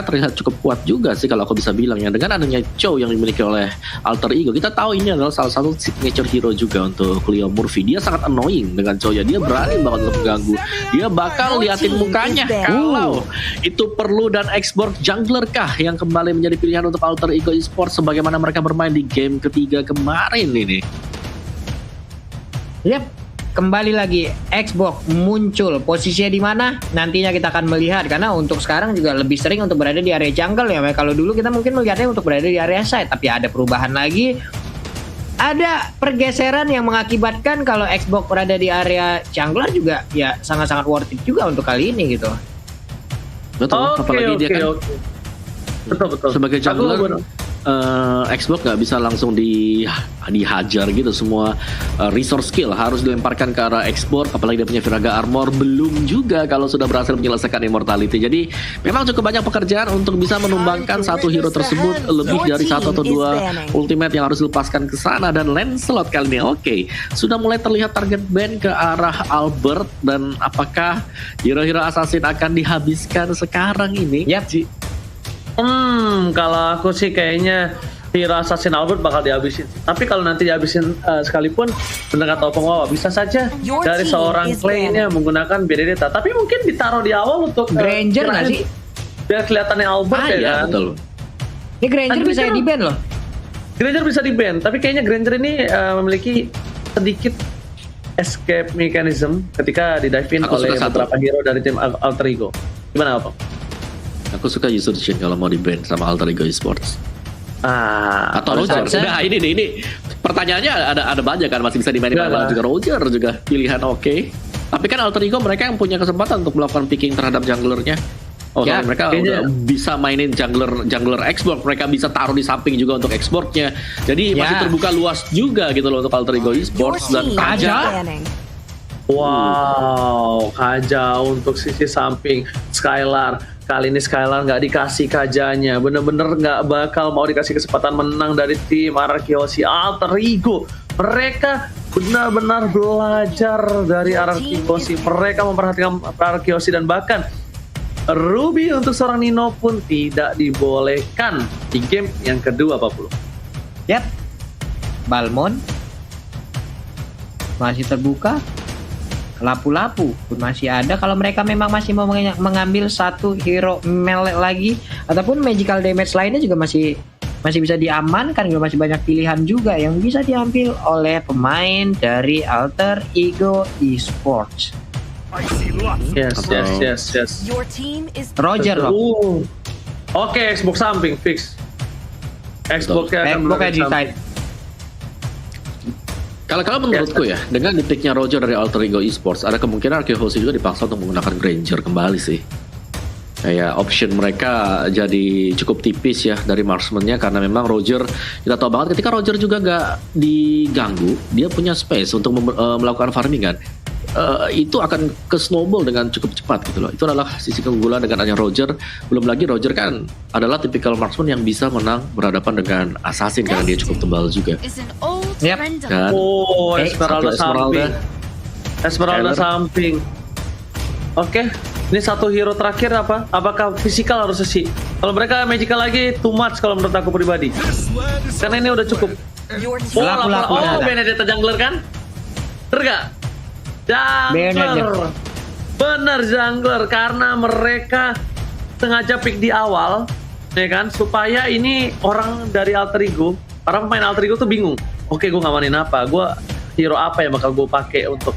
Terlihat cukup kuat juga sih kalau aku bisa bilang ya, dengan adanya Chow yang dimiliki oleh Alter Ego. Kita tahu ini adalah salah satu signature hero juga untuk Leo Murphy. Dia sangat annoying dengan Chow ya, dia berani banget untuk mengganggu. Dia bakal liatin mukanya kalau itu perlu. Dan Xborg jungler kah yang kembali menjadi pilihan untuk Alter Ego Esports sebagaimana mereka bermain di game ketiga kemarin ini. Yap. Kembali lagi Xbox muncul, posisinya di mana nantinya kita akan melihat, karena untuk sekarang juga lebih sering untuk berada di area jungle ya. Kalau dulu kita mungkin melihatnya untuk berada di area side, tapi ada perubahan lagi, ada pergeseran yang mengakibatkan kalau Xbox berada di area jungler juga ya sangat-sangat worth it juga untuk kali ini gitu. Betul, apalagi dia kan betul sebagai jungler. Xbox nggak bisa langsung dihajar gitu, semua resource skill harus dilemparkan ke arah Xbox, apalagi dia punya Viraga Armor, belum juga kalau sudah berhasil menyelesaikan Immortality. Jadi memang cukup banyak pekerjaan untuk bisa menumbangkan satu hero tersebut, lebih dari satu atau dua ultimate yang harus dilepaskan ke sana. Dan Lancelot kali ini sudah mulai terlihat target ban ke arah Albert, dan apakah hero-hero assassin akan dihabiskan sekarang ini? Yap. Kalau aku sih kayaknya hero Assassin Albert bakal dihabisin. Tapi kalau nanti dihabisin sekalipun, bener kata Opong Wawa, bisa saja dari seorang Clay ini menggunakan Benedetta. Tapi mungkin ditaruh di awal untuk Granger nggak sih? Biar kelihatannya Albert ya kan? Betul. Ini Granger bisa di-ban loh. Granger bisa di-ban, tapi kayaknya Granger ini memiliki sedikit escape mechanism ketika di-dive-in oleh beberapa hero dari tim Alter Ego. Gimana Opong? Aku suka Yusurchin kalau mau di-ban sama Alter Ego Esports. Atau Roger. Nah ini pertanyaannya ada banyak kan, masih bisa dimainin juga Roger juga pilihan Tapi kan Alter Ego mereka yang punya kesempatan untuk melakukan picking terhadap junglernya. Mereka udah bisa mainin jungler Xbox, mereka bisa taruh di samping juga untuk Xbox-nya. Jadi masih terbuka luas juga gitu loh untuk Alter Ego Esports. Dan Kaja. Wow, Kaja untuk sisi samping Skylar. Kali ini Skylar nggak dikasih Kajanya, bener-bener nggak bakal mau dikasih kesempatan menang dari tim Arkeosi Alter Ego. Mereka benar-benar belajar dari Arkeosi. Mereka memperhatikan Arkeosi, dan bahkan Ruby untuk seorang Nino pun tidak dibolehkan di game yang kedua, Pak Pulu. Yap. Balmond masih terbuka. Lapu-lapu pun masih ada kalau mereka memang masih mau mengambil satu hero melee lagi, ataupun magical damage lainnya juga masih bisa diamankan. Juga masih banyak pilihan juga yang bisa diambil oleh pemain dari Alter Ego Esports. Yes. Roger loh. Oke, Xbox samping fix. Xbox-nya di side. Kalau menurutku ya, dengan detiknya Roger dari Alter Ego Esports, ada kemungkinan Arkeosi juga dipaksa untuk menggunakan Granger kembali sih. Kayak option mereka jadi cukup tipis ya dari marksman-nya, karena memang Roger, kita tahu banget ketika Roger juga gak diganggu, dia punya space untuk melakukan farming kan. Itu akan ke snowball dengan cukup cepat gitu loh. Itu adalah sisi keunggulan dengan adanya Roger. Belum lagi Roger kan adalah tipikal marksman yang bisa menang berhadapan dengan assassin karena dia cukup tebal juga. Yap. Kan? Esmeralda samping. Oke, ini satu hero terakhir apa? Apakah fisikal harus sih? Kalau mereka magical lagi too much kalau menurut aku pribadi. Karena ini udah cukup. Benedetta jungler kan? Bener gak? Jungler. Bener jungler, karena mereka sengaja pick di awal, ya kan? Supaya ini orang dari Alter Ego, para pemain Alter Ego tuh bingung. Oke, gue ngamanin apa? Gue hero apa yang bakal gue pakai untuk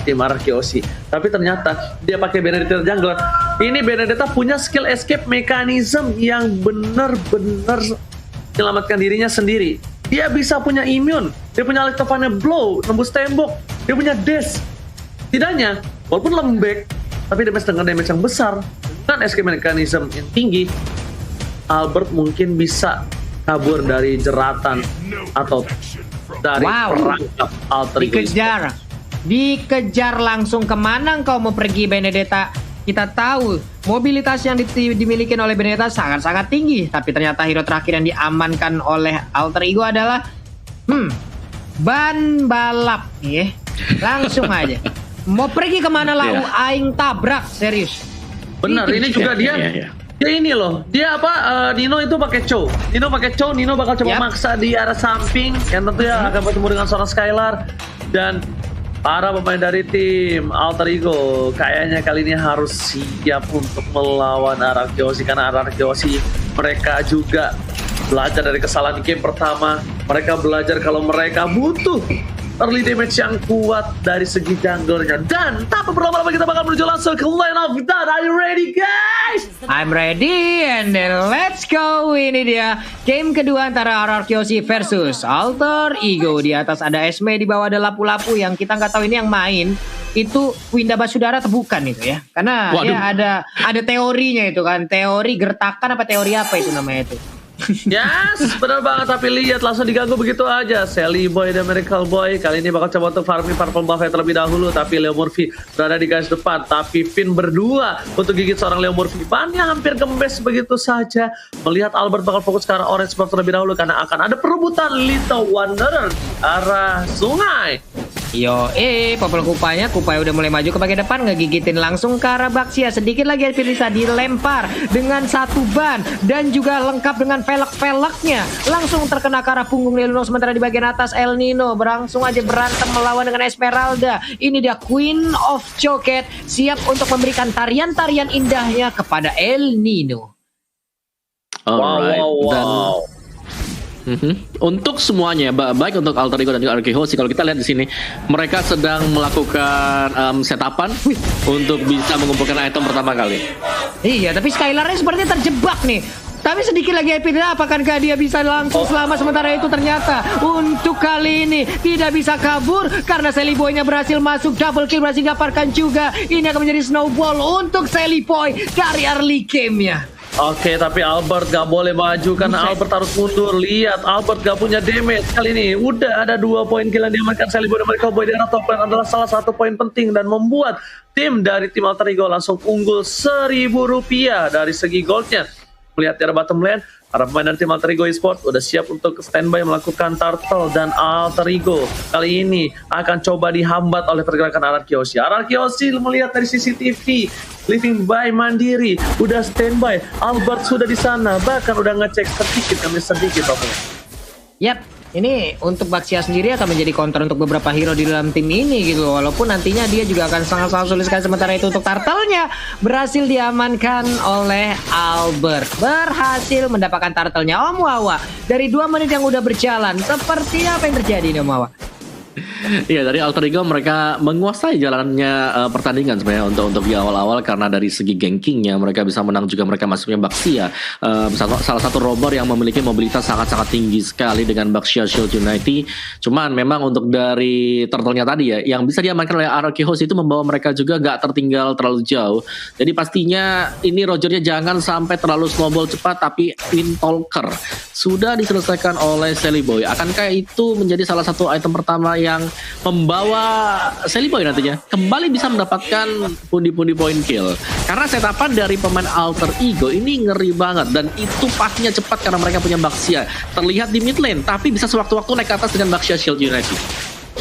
tim Arkeosi? Tapi ternyata dia pakai Benedetta jungler. Ini Benedetta punya skill escape mechanism yang benar-benar menyelamatkan dirinya sendiri. Dia bisa punya immune, dia punya Electrofane Blow, nembus tembok, dia punya dash. Tidaknya, walaupun lembek, tapi damage dengan damage yang besar, dengan escape mechanism yang tinggi, Albert mungkin bisa kabur dari jeratan atau dari perangkap Alter Ego. Dikejar langsung. Kemana engkau mau pergi, Benedetta? Kita tahu mobilitas yang dimiliki oleh Benedetta sangat-sangat tinggi, tapi ternyata hero terakhir yang diamankan oleh Alter Ego adalah ban balap ya. Langsung aja Mau pergi kemana lah? Iya. Aing tabrak, serius. Benar, ini juga dia. Iya. Ya ini loh, dia apa? Nino itu pakai Chow. Nino bakal coba Yap. maksa di arah samping, yang tentunya akan bertemu dengan seorang Skylar dan para pemain dari tim Alter Ego. Kayaknya kali ini harus siap untuk melawan Arachiosi, karena Arachiosi mereka juga belajar dari kesalahan game pertama. Mereka belajar kalau mereka butuh early damage yang kuat dari segi junglernya. Dan tanpa berlama-lama kita bakal menuju langsung ke line of that. Are you ready, guys? I'm ready and then let's go. Ini dia game kedua antara Arachiosi versus Alter Ego. Di atas ada Esme, di bawah ada lapu-lapu yang kita nggak tahu ini yang main itu Winda Basudara atau bukan itu ya. Karena Waduh. ya ada teorinya itu kan. Teori gertakan apa teori apa itu namanya itu. Yes, benar banget. Tapi lihat langsung diganggu begitu aja. Sally Boy dan Miracle Boy kali ini bakal coba untuk farming purple buff terlebih dahulu. Tapi Leo Murphy berada di garis depan. Tapi Finn berdua untuk gigit seorang Leo Murphy. Bannya hampir gembes begitu saja. Melihat Albert bakal fokus ke arah orange buff terlebih dahulu, karena akan ada perebutan Little Wanderer di arah sungai. Yo, Popol Kupaya udah mulai maju ke bagian depan, ngegigitin langsung ke arah Baxia. Sedikit lagi Firisa dilempar dengan satu ban dan juga lengkap dengan velek-veleknya. Langsung terkena ke arah punggung Leluno, sementara di bagian atas El Nino berangsung aja berantem melawan dengan Esmeralda. Ini dia Queen of Choket, siap untuk memberikan tarian-tarian indahnya kepada El Nino. Alright. Wow. Dan untuk semuanya, baik untuk Alter Ego dan juga Arachiosi, kalau kita lihat di sini, mereka sedang melakukan setapan untuk bisa mengumpulkan item pertama kali. Iya, tapi Skylar-nya sepertinya terjebak nih. Tapi sedikit lagi Epidra, apakah dia bisa langsung selamat? Sementara itu ternyata untuk kali ini tidak bisa kabur karena Sally Boy-nya berhasil masuk, double kill berhasil didapatkan juga. Ini akan menjadi snowball untuk Sally Boy dari early game-nya. Oke, tapi Albert gak boleh maju karena Albert harus mundur. Lihat, Albert gak punya damage kali ini. Udah ada 2 poin kill yang diamankan Sally Boy dan Miracle Boy di arah top lane adalah salah satu poin penting dan membuat tim dari tim Alter Ego langsung unggul Rp1.000 dari segi goldnya. Melihat di arah bottom lane, para pemain dari tim Alter Ego Esports udah siap untuk standby melakukan turtle, dan Alter Ego kali ini akan coba dihambat oleh pergerakan Arachiosi. Arachiosi melihat dari CCTV, living by mandiri, udah standby. Albert sudah di sana, bahkan udah ngecek sedikit demi sedikit. Yap, ini untuk Baxia sendiri akan menjadi counter untuk beberapa hero di dalam tim ini gitu. Walaupun nantinya dia juga akan sangat-sangat sulit sekali. Sementara itu untuk turtle-nya berhasil diamankan oleh Albert. Berhasil mendapatkan turtle-nya Om Wawa. Dari 2 menit yang udah berjalan, seperti apa yang terjadi nih Om Wawa? Iya, dari Alter Ego mereka menguasai jalannya pertandingan sebenarnya untuk di awal-awal, karena dari segi gankingnya mereka bisa menang juga. Mereka masuknya Baxia, salah satu rover yang memiliki mobilitas sangat-sangat tinggi sekali dengan Baxia Shield Unity. Cuman memang untuk dari turtle-nya tadi ya, yang bisa diamankan oleh Arachiosi itu membawa mereka juga gak tertinggal terlalu jauh. Jadi pastinya ini Rogernya jangan sampai terlalu snowball cepat, tapi Windtalker sudah diselesaikan oleh Sally Boy. Akankah itu menjadi salah satu item pertama yang membawa Sally Boy nantinya kembali bisa mendapatkan pundi-pundi poin kill? Karena setapan dari pemain Alter Ego ini ngeri banget, dan itu pastinya cepat karena mereka punya Baxia. Terlihat di mid lane, tapi bisa sewaktu-waktu naik ke atas dengan Baxia Shield Unity.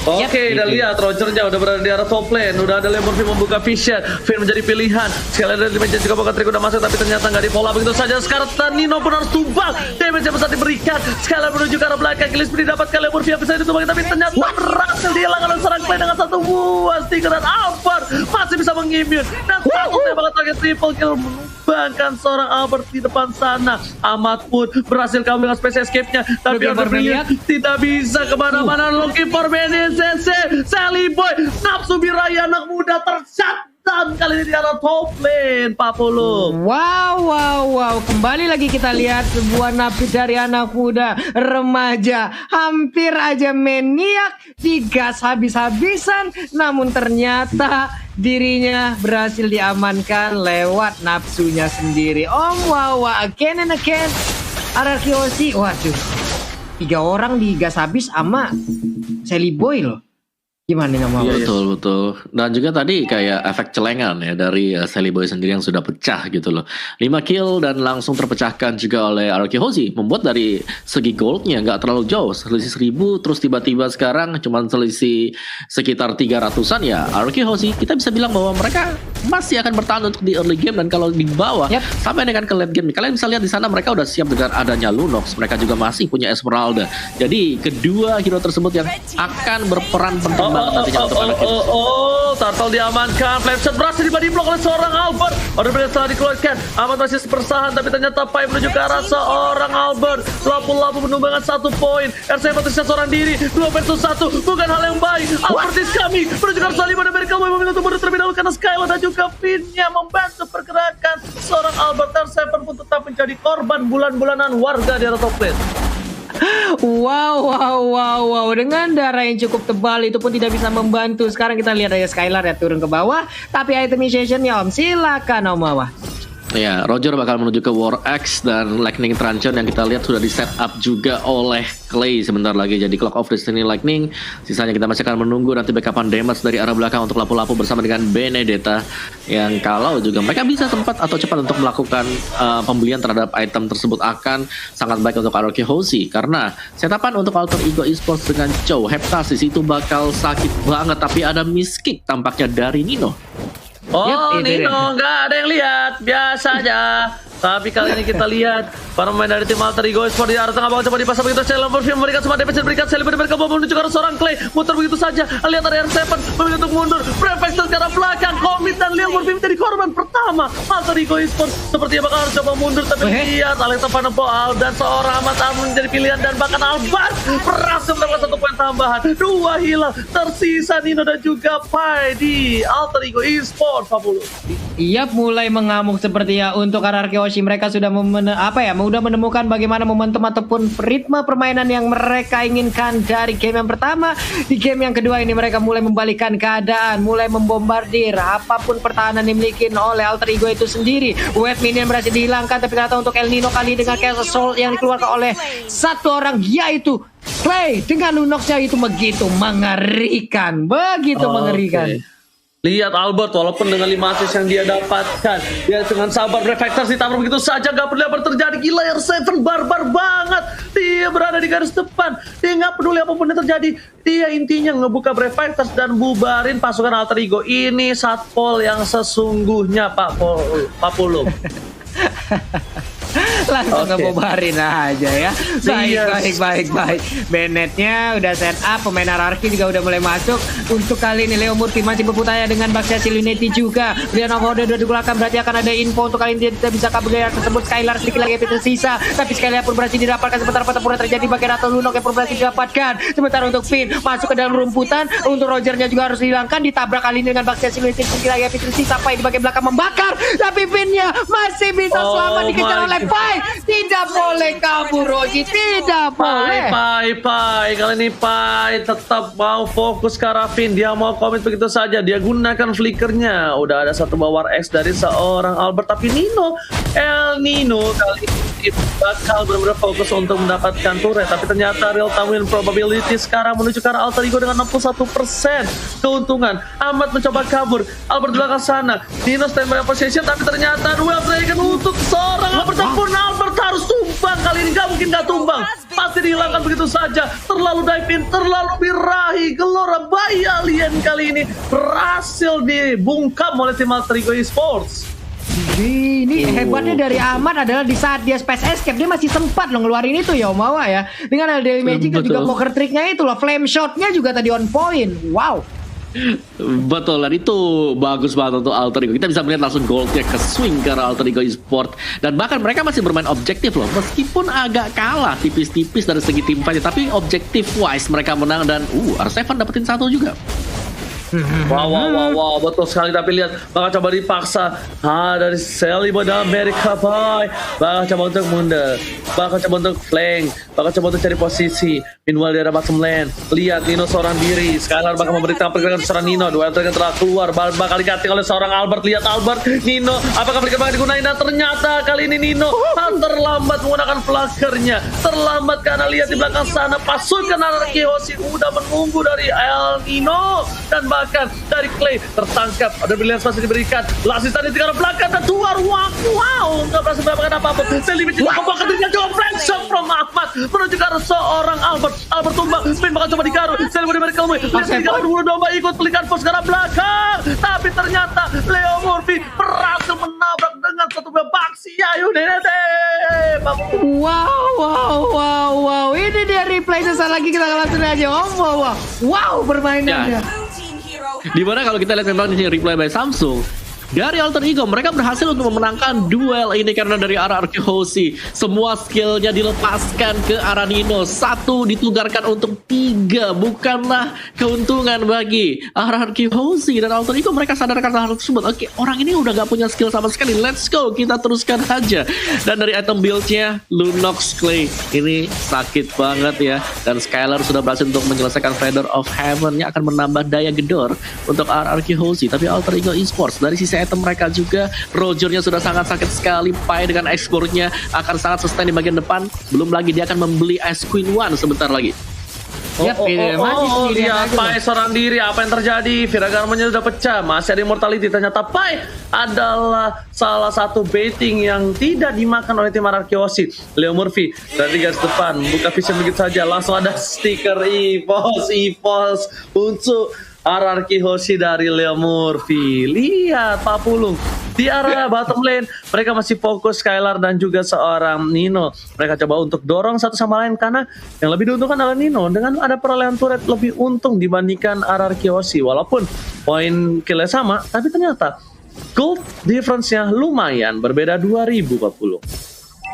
Oke, udah lihat Rogernya udah berada di arah top lane. Udah ada Leo Murphy membuka vision. Finn menjadi pilihan. Sekali dari dimension juga bakal trik udah masuk, tapi ternyata nggak dipola begitu saja. Sekarang Nino pun harus tumbang. Damage yang besar diberikan. Sekali menuju ke arah belakang. Gillespie didapatkan Leo Murphy yang bisa ditumbang, tapi ternyata berhasil dihilangkan oleh serang play dengan satu buah stiker, dan Albert masih bisa mengimmune. Dan satu tembakan target triple kill menumbangkan seorang Albert di depan sana. Ahmad pun berhasil kabur dengan space escape-nya, tapi Albert tidak bisa kemana-mana. Looking for CC, Sally Boy, nafsu birahi anak muda tershutdown kali ini di arah top lane, Pak Polo. Wow. Kembali lagi kita lihat sebuah napi dari anak muda, remaja, hampir aja maniak, digas habis-habisan, namun ternyata dirinya berhasil diamankan lewat nafsunya sendiri. Om Wawa, again and again. Arachiosi, waduh, 3 orang digas habis sama Sally Boy loh. Gimana nih mau? Iya, betul. Dan juga tadi kayak efek celengan ya dari Sally Boy sendiri yang sudah pecah gitu loh. 5 kill dan langsung terpecahkan juga oleh Aoki Hoshi. Membuat dari segi goldnya nggak terlalu jauh. Selisih 1000 terus tiba-tiba sekarang cuma selisih sekitar 300-an ya. Aoki Hoshi kita bisa bilang bahwa mereka masih akan bertahan untuk di early game dan kalau di bawah sampai dengan ke late game. Kalian bisa lihat di sana mereka udah siap dengan adanya Lunox. Mereka juga masih punya Esmeralda. Jadi kedua hero tersebut yang akan berperan penting banget nantinya untuk Turtle diamankan, Flameshot berhasil diblok oleh seorang Albert. Order berhasil telah dikeluarkan. Ahmad masih bersahan tapi ternyata Pai menuju ke arah seorang Albert. Lapu-lapu penumbangkan 1 poin. R7 tersisa seorang diri, 2 versus 1 bukan hal yang baik. Albert is coming menuju ke arah Salim dan Amerika Boy memilih untuk mundur terlebih dahulu karena Skylar dan juga Finn-nya membantu pergerakan seorang Albert. R7 pun tetap menjadi korban bulan-bulanan warga di top lane. Wow. Dengan darah yang cukup tebal itu pun tidak bisa membantu. Sekarang kita lihat aja Skylar ya turun ke bawah. Tapi itemization-nya Om, silakan Om Mawar. Ya, Roger bakal menuju ke War Axe dan Lightning Truncheon yang kita lihat sudah di setup juga oleh Clay sebentar lagi. Jadi Clock of Destiny Lightning. Sisanya kita masih akan menunggu nanti backupan damage dari arah belakang untuk lapu-lapu bersama dengan Benedetta. Yang kalau juga mereka bisa sempat atau cepat untuk melakukan pembelian terhadap item tersebut akan sangat baik untuk Aoki Hoshi. Karena setupan untuk Alter Ego Esports dengan Chow Heptasis itu bakal sakit banget. Tapi ada miskick tampaknya dari Nino. Nino nggak ada yang lihat, biasa aja. Tapi kali ini kita lihat para pemain dari tim Alter Ego Esports di arah tengah bawah coba dipasang begitu Sally memberikan semua damage diberikan Sally mereka menuju ke arah seorang Clay muter begitu saja. Lihat ada R7 memilih untuk mundur, Prefector ke arah belakang, Komit dan Leon Morphine menjadi korban pertama Alter Ego Esports. Sepertinya bakal harus coba mundur tapi lihat Alexa Vanapoal dan seorang Ahmad menjadi pilihan dan bahkan Albat berhasil mendapatkan 1 poin tambahan. 2 hilang, tersisa Nino dan juga Pai di Alter Ego Esports. Iya, mulai mengamuk sepertinya untuk Aoki Hoshi. Mereka sudah udah menemukan bagaimana momentum ataupun ritme permainan yang mereka inginkan dari game yang pertama. Di game yang kedua ini mereka mulai membalikkan keadaan, mulai membombardir apapun pertahanan yang dimiliki oleh Alter Ego itu sendiri. Wave minion berhasil dihilangkan tapi ternyata untuk El Nino kali dengan Castle Soul yang dikeluarkan oleh satu orang yaitu Clay dengan Lunox-nya itu begitu mengerikan, mengerikan. Lihat Albert walaupun dengan 5 assist yang dia dapatkan, dia dengan sabar Reflectors ditabrak begitu saja, gak peduli apa terjadi. Gila, R7 barbar banget, dia berada di garis depan, dia gak peduli apapun yang terjadi. Dia intinya ngebuka Reflectors dan bubarin pasukan Alter Ego. Ini satpol yang sesungguhnya Pak Polo. Langsung ngebubarin aja ya. Baik. Bennett-nya udah set up, pemain hierarki juga udah mulai masuk. Untuk kali ini Leo Murphy masih berputaya dengan Baxia Silunetti juga. Leon of Order udah digunakan, berarti akan ada info untuk kali ini dia bisa kabur dari tersebut. Skylar sedikit lagi tersisa, tapi Skylar pun berhasil didapatkan sementara pertempuran terjadi bagian atau Lunok yang pun berhasil didapatkan. Sementara untuk Finn masuk ke dalam rumputan, untuk Rogernya juga harus dihilangkan, ditabrak kali ini dengan Baxia Silunetti sedikit lagi tersisa. Pai di bagian belakang membakar, tapi Finn-nya masih bisa selamat dikejar oleh Pai. Tidak boleh kabur Rogi, tidak boleh. Pai kali ini Pai tetap mau fokus ke arah Finn. Dia mau komit begitu saja, dia gunakan flickernya. Udah ada satu War X dari seorang Albert, tapi El Nino kali ini bakal benar-benar fokus untuk mendapatkan turret. Tapi ternyata real time win probability sekarang menuju ke arah Alter Ego dengan 61% keuntungan. Ahmad mencoba kabur, Albert di belakang sana, Nino standby position, tapi ternyata duel dragon untuk seorang Albert. Albert harus tumbang kali ini, gak mungkin gak tumbang, pasti dihilangkan begitu saja. Terlalu dive in, terlalu birahi. Gelora bayi alien kali ini berhasil dibungkam oleh tim Alter Ego Esports. Ini hebatnya dari Ahmad adalah di saat dia space escape dia masih sempat loh ngeluarin itu ya Omawa ya, dengan Daily Magic dan juga poker tricknya itu loh, flame shotnya juga tadi on point. Wow. Betul, dan itu bagus banget untuk Alter Ego. Kita bisa melihat langsung goldnya ke swing ke arah Alter Ego Esports. Dan bahkan mereka masih bermain objektif loh, meskipun agak kalah tipis-tipis dari segi tim fight, tapi objektif wise mereka menang. Dan R7 dapetin 1 juga. Wow, betul sekali. Tapi lihat, bakal coba dipaksa dari Celibo dan America Boy. Bakal coba untuk mundur, bakal coba untuk flank, bakal coba untuk cari posisi. Meanwhile di arah bottom lane, lihat Nino seorang diri. Skylar bakal memberikan pergerakan seorang Nino. Dua yang telah keluar, bakal dikating oleh seorang Albert. Lihat Albert, Nino, apakah mereka bakal digunain? Dan ternyata kali ini Nino terlambat menggunakan flakernya. Terlambat karena lihat di belakang sana pasukan Anarchy Hoshi udah menunggu dari El Nino. Dan bahkan dari Clay tertangkap, ada brilliance masih diberikan. Lasis tadi di belakang dan keluar. Wow, nggak berhasil mendapatkan apa-apa. Selimi tidak membawa ketinggian juga flank shot from Ahmad menuju ke arah seorang Albert tumbang. Spin bakal coba digaruh. Selimi di Miracle Way. Lihat digaruh dulu domba ikut pelikan pos ke arah belakang. Tapi ternyata Leo Murphy berhasil menabrak dengan satu babak Ayu Nenete. Wow. Ini dia replay sesaat lagi, kita langsung aja. Wow, permainannya. Dimana kalau kita lihat memang di replay by Samsung, dari Alter Ego mereka berhasil untuk memenangkan duel ini karena dari arah Anarchy Hoshi semua skillnya dilepaskan ke arah Nino. Satu ditugarkan untuk 3, bukanlah keuntungan bagi Anarchy Hoshi dan Alter Ego. Mereka sadarkan hal tersebut. Oke, orang ini udah gak punya skill sama sekali, let's go, kita teruskan aja. Dan dari item build-nya Lunox Clay ini sakit banget ya. Dan Skylar sudah berhasil untuk menyelesaikan Feather of Heaven yang akan menambah daya gedor untuk Anarchy Hoshi. Tapi Alter Ego Esports dari sisi item mereka juga, Rogernya sudah sangat sakit sekali. Pai dengan explore-nya akan sangat sustain di bagian depan. Belum lagi dia akan membeli Ice Queen 1 sebentar lagi. Lihat Pai seorang diri. Apa yang terjadi? Viragarmanya sudah pecah. Masih ada immortality. Ternyata Pai adalah salah satu baiting yang tidak dimakan oleh tim Anarchy Hoshi. Leo Murphy dari garis depan buka vision begitu saja. Langsung ada stiker EVOS untuk Anarchy Hoshi dari Leo Murphy. Lihat Pak Pulung di arah bottom lane, mereka masih fokus Skylar dan juga seorang Nino. Mereka coba untuk dorong satu sama lain karena yang lebih diuntungkan adalah Nino dengan ada perolehan turret lebih untung dibandingkan Anarchy Hoshi. Walaupun poin killnya sama, tapi ternyata gold difference-nya lumayan berbeda 2000 Pak Pulung.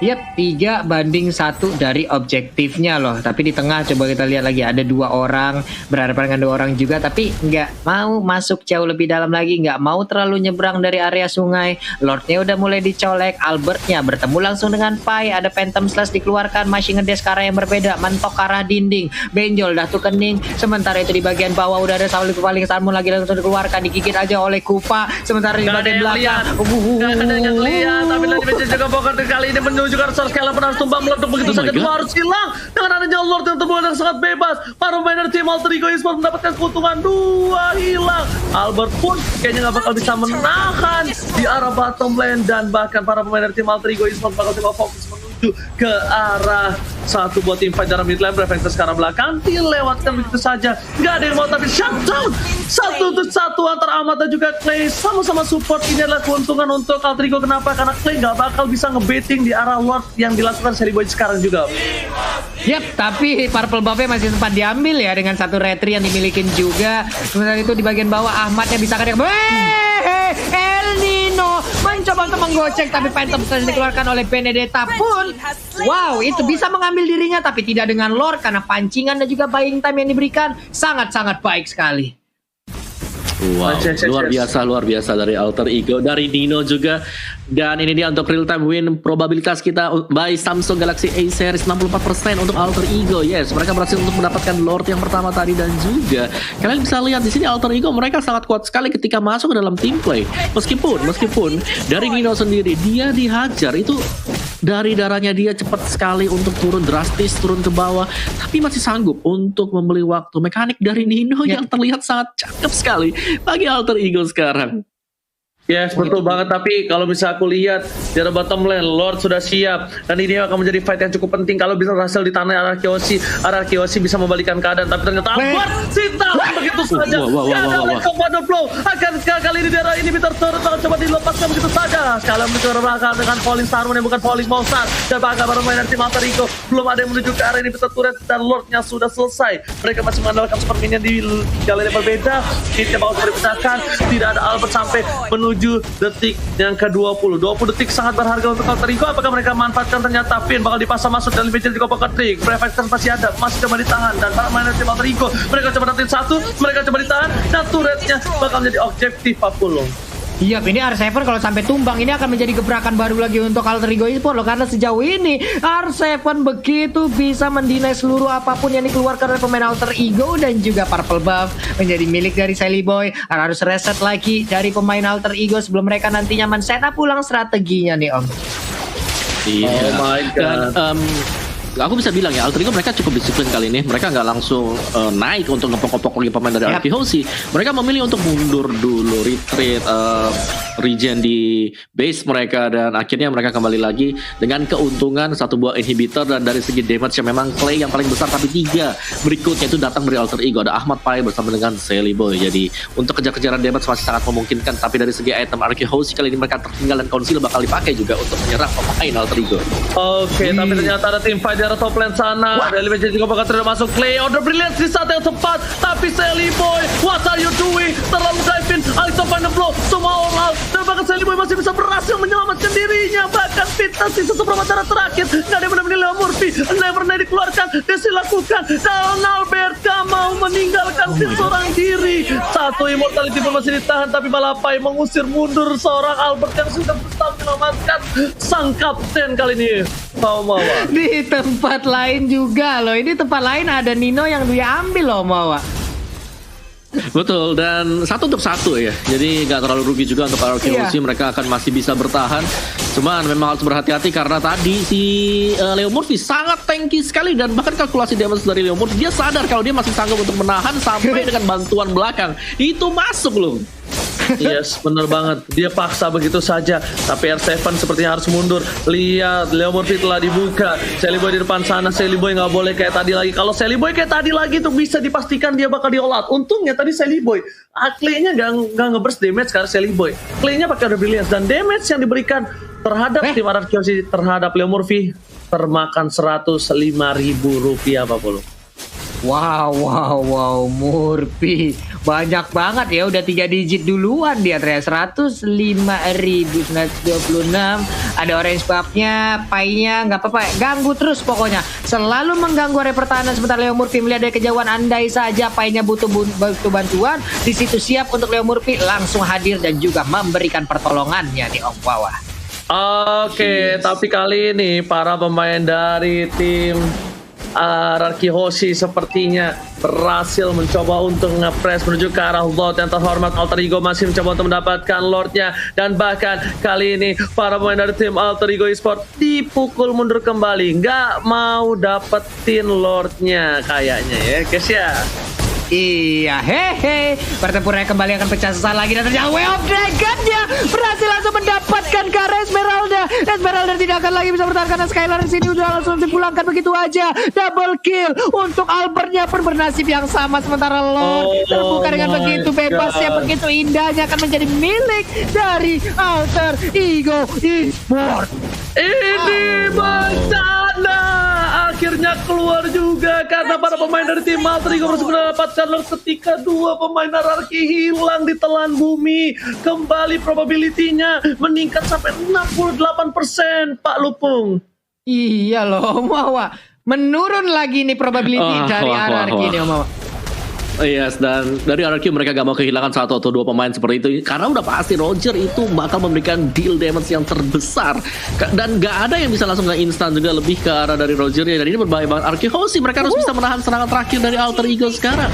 Yap, 3-1 dari objektifnya loh. Tapi di tengah coba kita lihat lagi, ada 2 orang, berhadapan dengan 2 orang juga, tapi nggak mau masuk jauh lebih dalam lagi, nggak mau terlalu nyebrang dari area sungai. Lordnya udah mulai dicolek, Albertnya bertemu langsung dengan Pai, ada Phantom Slash dikeluarkan, masih ngedes ke arah yang berbeda, mentok ke arah dinding, benjol dah tuh kening. Sementara itu di bagian bawah udah ada Sauli paling Salmon lagi langsung dikeluarkan, digigit aja oleh Kupa. Sementara di bagian belakang, nggak ada yang lihat, tapi lagi juga pokok kali ini menuju ke arah Skylar pernah tumbang meletup begitu saja. Dua harus hilang dengan adanya Lord yang terbuat yang sangat bebas. Para pemain tim Alter Ego Esports mendapatkan keuntungan 2 hilang. Albert pun kayaknya nggak bakal bisa menahan di arah bottom lane, dan bahkan para pemain tim Alter Ego Esports bakal coba fokus menuju ke arah satu buat tim fight dalam mid lane. Reflector sekarang belakang dilewatkan begitu saja, nggak ada yang mau, tapi shutdown 1-1 antara Ahmad dan juga Clay sama-sama support. Ini adalah keuntungan untuk Alter Ego. Kenapa? Karena Clay nggak bakal bisa ngebaiting di arah Lord yang dilakukan Celibo sekarang juga. Yap, tapi purple buff-nya masih sempat diambil ya dengan satu retri yang dimilikin juga. Sementara itu di bagian bawah Ahmad yang bisa kadang El Nino mencoba untuk menggocek, tapi Phantom Slash dikeluarkan oleh Benedetta pun. Wow, itu bisa mengambil dirinya, tapi tidak dengan Lord karena pancingan dan juga buying time yang diberikan sangat-sangat baik sekali. Wow, luar biasa dari Alter Ego, dari Nino juga. Dan ini dia untuk real time win probabilitas kita by Samsung Galaxy A series 64% untuk Alter Ego. Yes, mereka berhasil untuk mendapatkan Lord yang pertama tadi, dan juga kalian bisa lihat di sini Alter Ego mereka sangat kuat sekali ketika masuk ke dalam team play. Meskipun dari Nino sendiri dia dihajar, itu dari darahnya dia cepat sekali untuk turun drastis, turun ke bawah, tapi masih sanggup untuk membeli waktu. Mekanik dari Nino yang terlihat sangat cakep sekali bagi Alter Ego sekarang. Yes, betul banget. Tapi kalau bisa aku lihat di arah bottom lane, Lord sudah siap, dan ini akan menjadi fight yang cukup penting. Kalau bisa berhasil di tanah Anarchy Hoshi bisa membalikan keadaan, tapi ternyata Albert Sinta begitu saja. Ada flow akan kali ini di arah ini Bitter Turret akan coba dilepaskan begitu saja. Sekali menuju ke belakang dengan Falling Starman yang bukan Falling Monster, dan bahkan para pemain tim Alter Ego belum ada yang menuju ke arah ini Bitter Turret, dan Lordnya sudah selesai. Mereka masih mengandalkan super minion di jalan yang berbeda. Hitnya bakal dipecahkan, tidak ada Albert sampai menuju menuju detik yang ke-20. 20 detik sangat berharga untuk Alter Ego. Apakah mereka manfaatkan? Ternyata Finn bakal dipasang masuk dan lebih juga Pocket Trick. Prefector masih ada, masih coba ditahan. Dan para main tim Alter Ego, mereka coba dapetin satu, mereka coba ditahan. Dan turretnya bakal menjadi objektif Papulung. Iya, ini R7 kalau sampai tumbang ini akan menjadi gebrakan baru lagi untuk Alter Ego Esports loh, karena sejauh ini R7 begitu bisa mendinai seluruh apapun yang dikeluarkan oleh pemain Alter Ego, dan juga Purple Buff menjadi milik dari Sally Boy. Harus reset lagi dari pemain Alter Ego sebelum mereka nantinya men-setup ulang strateginya nih Om. Iya. Oh my God. Dan aku bisa bilang ya, Alter Ego mereka cukup disiplin kali ini. Mereka nggak langsung naik untuk ngepok-ngepok lagi pemain dari Arky Hoshi. Mereka memilih untuk mundur dulu, retreat, regen di base mereka, dan akhirnya mereka kembali lagi dengan keuntungan satu buah inhibitor. Dan dari segi damage yang memang Clay yang paling besar, tapi 3 berikutnya itu datang dari Alter Ego. Ada Ahmad Pai bersama dengan Sally Boy. Jadi untuk kejar-kejaran damage masih sangat memungkinkan. Tapi dari segi item Arky Hoshi kali ini mereka tertinggal, dan Council bakal dipakai juga untuk menyerang pemain Alter Ego. Oke, tapi ternyata ada tim fight di arah top lane sana. Dari Legend juga bakal terus masuk. Clay order brilliant di saat yang tepat. Tapi Sally Boy, what are you doing? Terlalu dive in, Alisson find the blow, semua all out. Dan bahkan Sally Boy masih bisa berhasil menyelamatkan dirinya. Bahkan Pintas di seberapa cara terakhir. Nggak ada yang benar-benar Leo Murphy. Never dikeluarkan, dilakukan. Dan Alberta mau meninggalkan tim seorang diri. Satu immortality pun masih ditahan, tapi Malapai mengusir mundur seorang Albert yang sudah berusaha menyelamatkan sang kapten kali ini. Mawa. Di tempat lain juga loh, ini tempat lain ada Nino yang dia ambil loh Mawa. Betul, dan 1 untuk 1 ya. Jadi nggak terlalu rugi juga untuk Arky Hoshi. Mereka akan masih bisa bertahan. Cuman memang harus berhati-hati karena tadi si Leo Murphy sangat tanky sekali, dan bahkan kalkulasi damage dari Leo Murphy, dia sadar kalau dia masih sanggup untuk menahan sampai dengan bantuan belakang. Itu masuk loh. Yes, bener banget. Dia paksa begitu saja. Tapi R7 sepertinya harus mundur. Lihat, Leo Murphy telah dibuka. Sally Boy di depan sana. Sally Boy nggak boleh kayak tadi lagi. Kalau Sally Boy kayak tadi lagi tuh bisa dipastikan dia bakal di-all out. Untungnya tadi Sally Boy Clay-nya nggak nge-burst damage karena Sally Boy. Clay-nya pakai Order Brilliance, dan damage yang diberikan terhadap tim Arky Hoshi terhadap Leo Murphy termakan 105.000 rupiah Pak Polo. Wow, Murphy banyak banget ya, udah 3 digit duluan dia ternyata. 105.926. Ada orange buff-nya, pie-nya nggak apa-apa, ganggu terus pokoknya, selalu mengganggu area pertahanan. Sementara Leo Murphy melihat dari kejauhan, andai saja pie-nya butuh bantuan, di situ siap untuk Leo Murphy langsung hadir dan juga memberikan pertolongannya di Om Bawah. Oke, tapi kali ini para pemain dari tim Arky Hoshi sepertinya berhasil mencoba untuk nge-press menuju ke arah Lord yang terhormat. Alter Ego masih mencoba untuk mendapatkan Lordnya, dan bahkan kali ini para pemain dari tim Alter Ego Esports dipukul mundur kembali, nggak mau dapetin Lordnya kayaknya ya guys ya. Iya, hehe. Pertempurannya kembali akan pecah sesaat lagi, dan ternyata Way of Dragon-nya berhasil langsung mendapatkan ke arah Esmeralda. Esmeralda tidak akan lagi bisa bertahan karena Skylar di sini udah langsung dipulangkan begitu aja. Double kill untuk Albertnya pun bernasib yang sama. Sementara Lord terbuka dengan begitu bebasnya, begitu indahnya akan menjadi milik dari Alter Ego Esports. Ini bencana akhirnya keluar juga karena para pemain dari tim Alter Ego harus mendapatkan Lord ketika 2 pemain Arky hilang di telan bumi. Kembali probability-nya meningkat sampai 68% Pak Lupung. Iya loh, Mawa. Menurun lagi nih probability dari Arky nih Mawa. Yes, dan dari RRQ mereka gak mau kehilangan 1 atau 2 pemain seperti itu, karena udah pasti Roger itu bakal memberikan deal damage yang terbesar, dan gak ada yang bisa langsung instan juga lebih ke arah dari Roger ya. Dan ini berbahaya banget Arky Hoshi. Mereka harus bisa menahan serangan terakhir dari Alter Ego sekarang.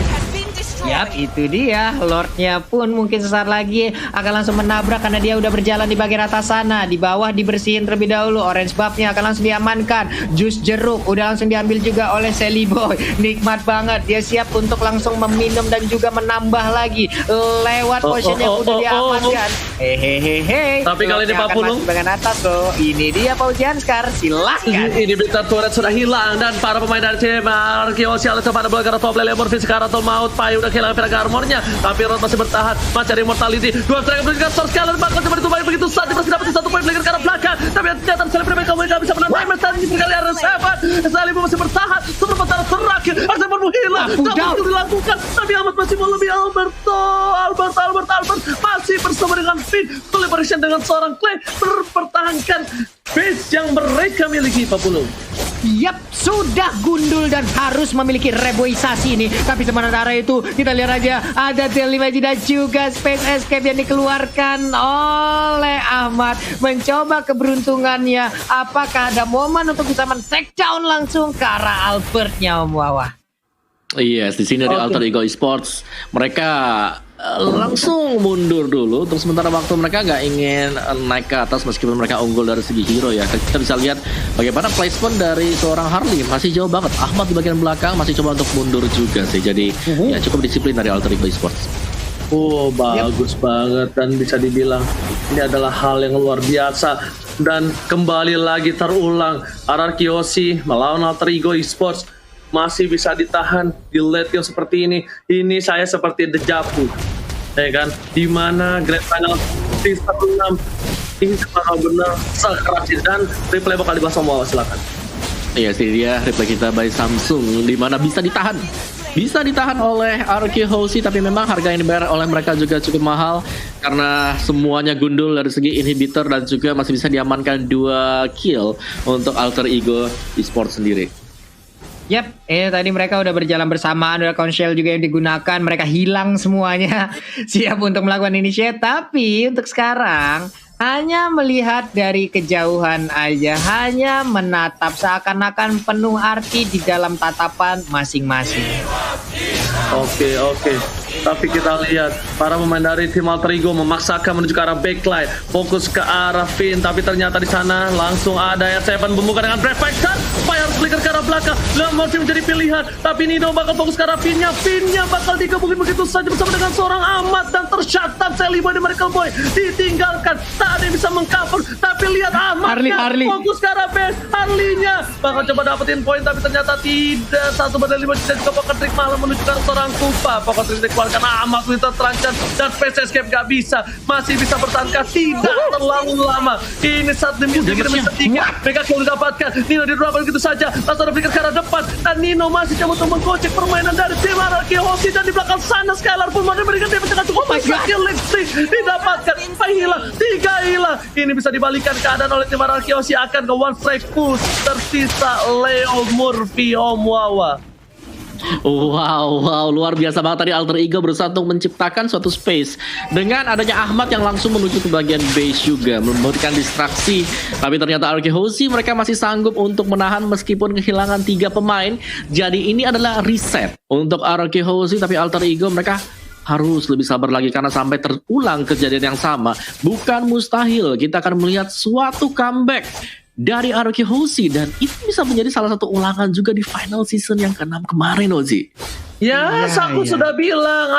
Yap, itu dia. Lordnya pun mungkin sesaat lagi akan langsung menabrak karena dia udah berjalan di bagian atas sana. Di bawah dibersihin terlebih dahulu. Orange buff-nya akan langsung diamankan. Jus jeruk udah langsung diambil juga oleh Sally Boy. Nikmat banget. Dia siap untuk langsung meminum dan juga menambah lagi lewat potion yang udah diamankan. Hehehe. Tapi kali ini Pak Pulung bagian atas loh. Ini dia Paujian Scar. Silahkan. Ini Bitter Turret sudah hilang, dan para pemain dari tim Arky Hoshi alasan pada bola karena top lane Murphy sekarang atau maut. Pai udah kehilangan peraga armornya, tapi Rod masih bertahan, mencari immortality. 2 striker bergegas, Source Scaler bakal coba ditumbangin begitu saja, masih dapat 1 poin lagi ke arah belakang, tapi lihat kelihatan Salibu mereka nggak bisa menang damage tadi berkali ada Seven. Salibu masih bertahan. Seperempat terakhir. Seven menghilang. Tak perlu dilakukan. Tapi Ahmad masih mau lebih. Albert masih bersama dengan Finn. Collaboration dengan seorang Clay mempertahankan base yang mereka miliki, Pak Pulung. Yap, sudah gundul dan harus memiliki reboisasi ini. Tapi sementara itu kita lihat aja ada Telemetri dan juga Space Escape yang dikeluarkan oleh Ahmad. Mencoba keberuntungannya. Apakah ada momen untuk bisa men-take down langsung ke arah Albertnya, Om Wawa? Yes, di sini dari Alter Ego Esports mereka langsung mundur dulu untuk sementara waktu. Mereka nggak ingin naik ke atas meskipun mereka unggul dari segi hero ya. Kita bisa lihat bagaimana placement dari seorang Harley masih jauh banget. Ahmad di bagian belakang masih coba untuk mundur juga sih. Jadi ya cukup disiplin dari Alter Ego Esports. Oh, bagus banget, dan bisa dibilang ini adalah hal yang luar biasa. Dan kembali lagi terulang, RRQ Hoshi melawan Alter Ego Esports masih bisa ditahan di late game seperti ini. Ini saya seperti dejavu, ya kan? Dimana Grand Final season 6 ini benar-benar sekeras dan replay bakal dibahas sama silakan. Iya sih, dia replay kita by Samsung dimana bisa ditahan oleh RRQ Hoshi, tapi memang harga yang dibayar oleh mereka juga cukup mahal karena semuanya gundul dari segi inhibitor dan juga masih bisa diamankan 2 kill untuk Alter Ego Esports sendiri. Yap, tadi mereka udah berjalan bersamaan, udah konsil juga yang digunakan, mereka hilang semuanya, siap untuk melakukan initiate. Tapi untuk sekarang hanya melihat dari kejauhan aja, hanya menatap seakan-akan penuh arti di dalam tatapan masing-masing. Oke. Tapi kita lihat para pemain dari tim Alter Ego memaksakan menuju ke arah backline, fokus ke arah Finn, tapi ternyata di sana langsung ada R7 membuka dengan Brave Fighter. Fire flicker ke arah belakang, Lemorphy menjadi pilihan, tapi Nino bakal fokus ke arah Finn-nya bakal digabungin begitu saja bersama dengan seorang Ahmad dan tercatat Salibu di Miracle Boy ditinggalkan, tak ada yang bisa mengcover. Tapi lihat Ahmadnya fokus ke arah base, Harley-nya bakal coba dapetin poin, tapi ternyata tidak. Satu bandar 5 dan juga Pocket Trick malah menuju ke seorang Kupa. Pocket Trick dikeluarkan, Ahmad Winter terancam dan Space Escape gak bisa, masih bisa bertahan tidak terlalu lama. Ini saat demi sedikit mereka kill didapatkan. Nino didapatkan begitu saja, langsung ada pikir ke arah depan dan Nino masih coba untuk menggocek permainan dari tim RRQ Hoshi, dan di belakang sana Skylar pun memberikan dia dengan cukup besar kill didapatkan. 4 hilang, 3 hilang. Ini bisa dibalikan keadaan oleh tim RRQ Hoshi, akan ke one strike push. Tersisa Leo Murphy, Om Wawa. Wow, luar biasa banget tadi Alter Ego berusaha untuk menciptakan suatu space dengan adanya Ahmad yang langsung menuju ke bagian base juga, memberikan distraksi. Tapi ternyata RRQ Hoshi mereka masih sanggup untuk menahan meskipun kehilangan 3 pemain. Jadi ini adalah reset untuk RRQ Hoshi, tapi Alter Ego mereka harus lebih sabar lagi karena sampai terulang kejadian yang sama bukan mustahil. Kita akan melihat suatu comeback dari RRQ Hoshi, dan itu bisa menjadi salah satu ulangan juga di final season yang ke-6 kemarin, Ozi. Aku sudah bilang,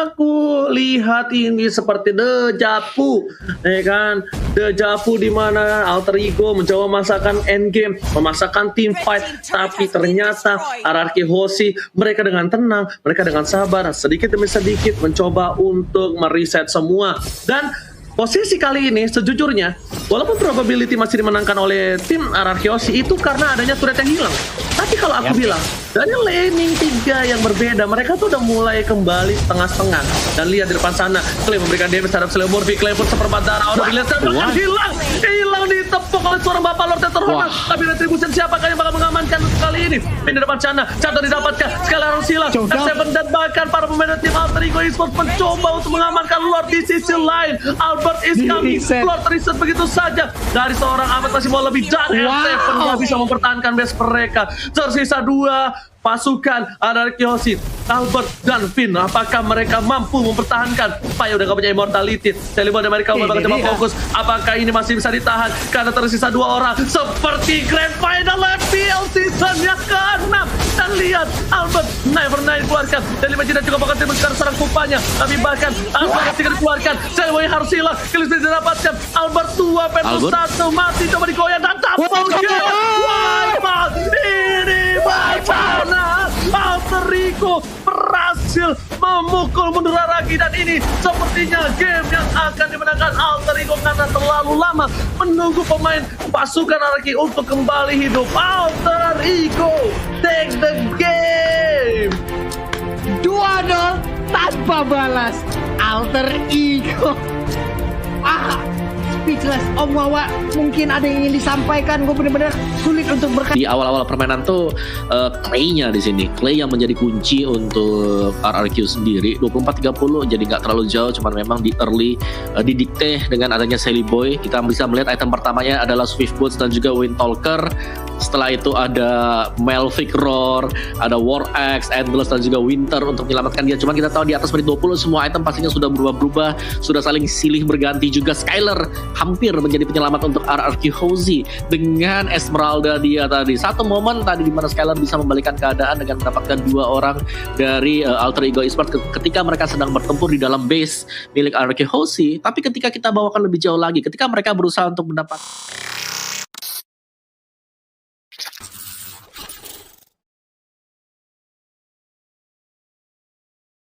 aku lihat ini seperti dejavu, ya kan? Dejavu di mana Alter Ego mencoba memasakkan endgame, memasakkan team fight, tapi ternyata RRQ Hoshi mereka dengan tenang, mereka dengan sabar, sedikit demi sedikit mencoba untuk mereset semua. Dan posisi kali ini sejujurnya, walaupun probability masih dimenangkan oleh tim RRQ Hoshi itu karena adanya turret yang hilang. Tapi kalau aku bilang, dari laning 3 yang berbeda, mereka tuh udah mulai kembali setengah-setengah. Dan lihat di depan sana, Clay memberikan damage terhadap Murphy. Clay pun seperempat darah, udah dilihat hilang ditepuk oleh seorang Bapak Lord yang terhormat. Tapi Retribution siapakah yang bakal mengamankan kali ini? Di depan sana, Cato didapatkan, sekali harus hilang. Seven dan bahkan para pemain tim Alter Ego Esports mencoba untuk mengamankan Lord di sisi lain. Albert is coming, Lord reset begitu saja. Dari seorang Ahmad masih mau lebih, dan R7 nggak bisa mempertahankan base mereka. Tersisa 2 pasukan RRQ Hoshi, Albert dan Finn. Apakah mereka mampu mempertahankan? Paya udah gak punya immortality. Salibu dan mereka bakal coba fokus. Apakah ini masih bisa ditahan? Karena tersisa 2 orang. Seperti Grand Final FPL season yang ke-6. Dan lihat Albert Never Nine keluarkan. Dan 5 jeda juga bakal diberikan serang kupanya. Tapi bahkan Albert masih dikeluarkan. Salibu yang harus hilang. Kill didapatkan. Albert 2 versus 1 mati, coba digoyang dan double kill. Wipeout. Ini bagaimana Alter Ego berhasil memukul mundur Araki, dan ini sepertinya game yang akan dimenangkan Alter Ego karena terlalu lama menunggu pemain pasukan Araki untuk kembali hidup. Alter Ego take the game. 2-0 tanpa balas. Alter Ego. Speechless. Om Wawa, mungkin ada yang ingin disampaikan. Gue bener-bener sulit untuk berkata. Di awal-awal permainan tuh Clay-nya di sini, Clay yang menjadi kunci untuk RRQ sendiri. 24-30 jadi nggak terlalu jauh, cuman memang di early didikte dengan adanya Sally Boy. Kita bisa melihat item pertamanya adalah Swift Boots dan juga Wind Talker. Setelah itu ada Melvic Roar, ada War Axe, Endless dan juga Winter untuk menyelamatkan dia. Cuman kita tahu di atas menit 20 semua item pastinya sudah berubah-berubah, sudah saling silih berganti juga. Skyler hampir menjadi penyelamat untuk RRQ Hozi dengan Esmeralda dia tadi. Satu momen tadi di mana Skyler bisa membalikan keadaan dengan mendapatkan 2 orang dari Alter Ego Esports ketika mereka sedang bertempur di dalam base milik RRQ Hozi. Tapi ketika kita bawakan lebih jauh lagi, ketika mereka berusaha untuk mendapat